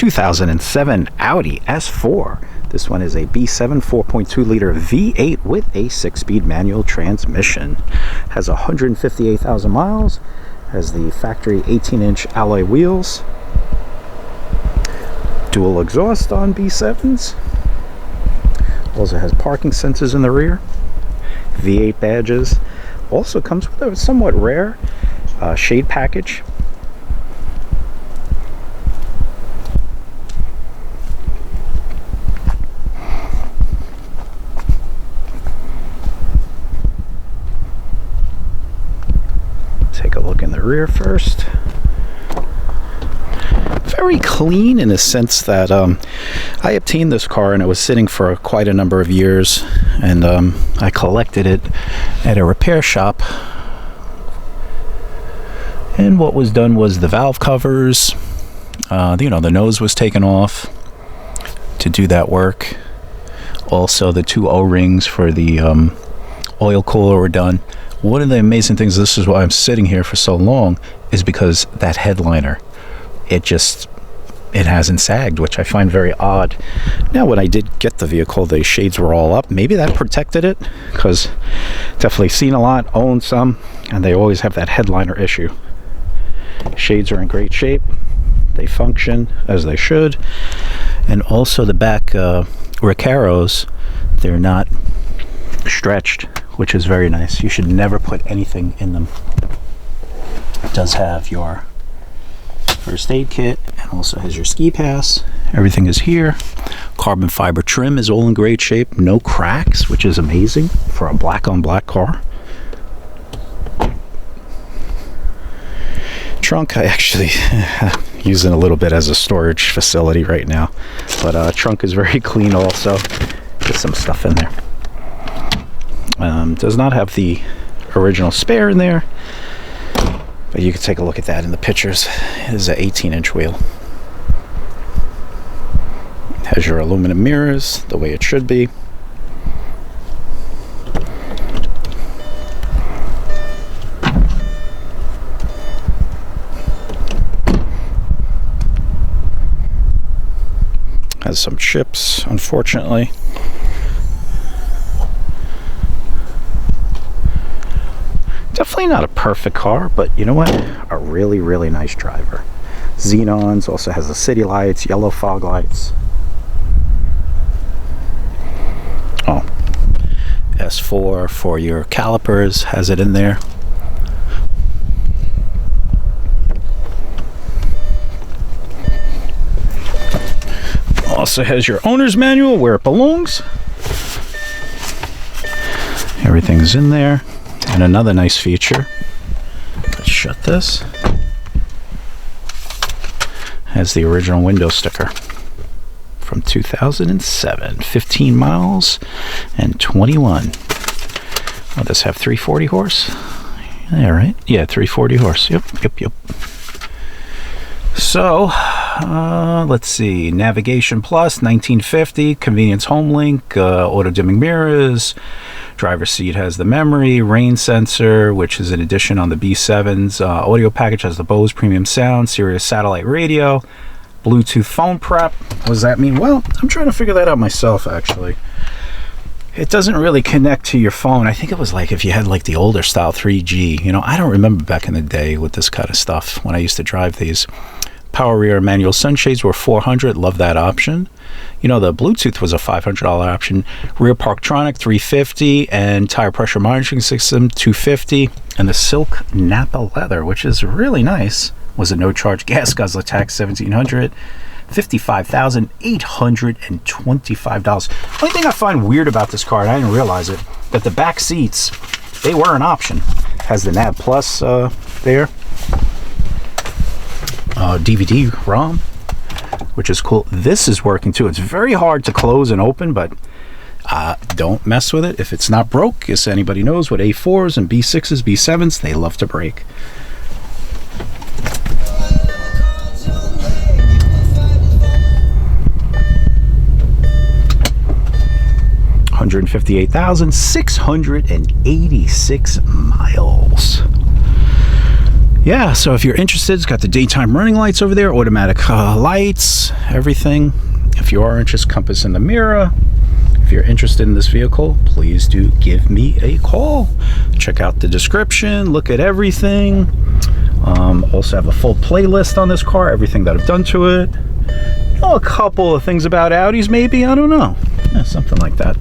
2007 Audi S4. This one is a B7 4.2 liter V8 with a 6-speed manual transmission. Has 158,000 miles. Has the factory 18-inch alloy wheels. Dual exhaust on B7s. Also has parking sensors in the rear. V8 badges. Also comes with a somewhat rare shade package. Take a look in the rear first. Very clean in a sense that I obtained this car and it was sitting for quite a number of years, and I collected it at a repair shop. And what was done was the valve covers, the nose was taken off to do that work. Also the two O-rings for the oil cooler were done. One of the amazing things, this is why I'm sitting here for so long, is because that headliner, it hasn't sagged, which I find very odd. Now, when I did get the vehicle, the shades were all up. Maybe that protected it, because definitely seen a lot, owned some, and they always have that headliner issue. Shades are in great shape. They function as they should. And also the back Recaros, they're not stretched, which is very nice. You should never put anything in them. It does have your first aid kit and also has your ski pass. Everything is here. Carbon fiber trim is all in great shape. No cracks, which is amazing for a black on black car. Trunk, I actually using a little bit as a storage facility right now, but trunk is very clean also. Get some stuff in there. Does not have the original spare in there, but you can take a look at that in the pictures. It is an 18-inch wheel. Has your aluminum mirrors the way it should be. Has some chips, unfortunately. Definitely not a perfect car, but you know what? A really, really nice driver. Xenons, also has the city lights, yellow fog lights. Oh, S4 for your calipers, has it in there. Also has your owner's manual where it belongs. Everything's in there. And another nice feature, let's shut this, has the original window sticker from 2007, 15 miles and 21. Oh, does have 340 horse? Yeah, right? Yeah, 340 horse. Yep. So, let's see. Navigation Plus, 1950. Convenience Home Link, auto dimming mirrors. Driver's seat has the memory, rain sensor, which is an addition on the B7's. Audio package has the Bose premium sound, Sirius satellite radio, Bluetooth phone prep. What does that mean? Well, I'm trying to figure that out myself, actually. It doesn't really connect to your phone. I think it was like if you had like the older style 3G. I don't remember back in the day with this kind of stuff when I used to drive these. Power rear manual sunshades were $400. Love that option. The Bluetooth was a $500 option. Rear Parktronic $350, and tire pressure monitoring system $250. And the silk Nappa leather, which is really nice, was a no charge gas guzzler tax $1,700. $55,825. Only thing I find weird about this car, and I didn't realize it, that the back seats, they were an option. Has the Nav Plus there. DVD ROM, which is cool. This is working too. It's very hard to close and open, but don't mess with it if it's not broke. As anybody knows, with A4s and B6s, B7s, they love to break. $158,686 miles. yeah, so if you're interested, it's got the daytime running lights over there, automatic lights, everything. If you are interested, compass in the mirror. If you're interested in this vehicle, please do give me a call. Check out the description, look at everything. Also have a full playlist on this car, everything that I've done to it. You know, a couple of things about Audis maybe, I don't know. Yeah, something like that.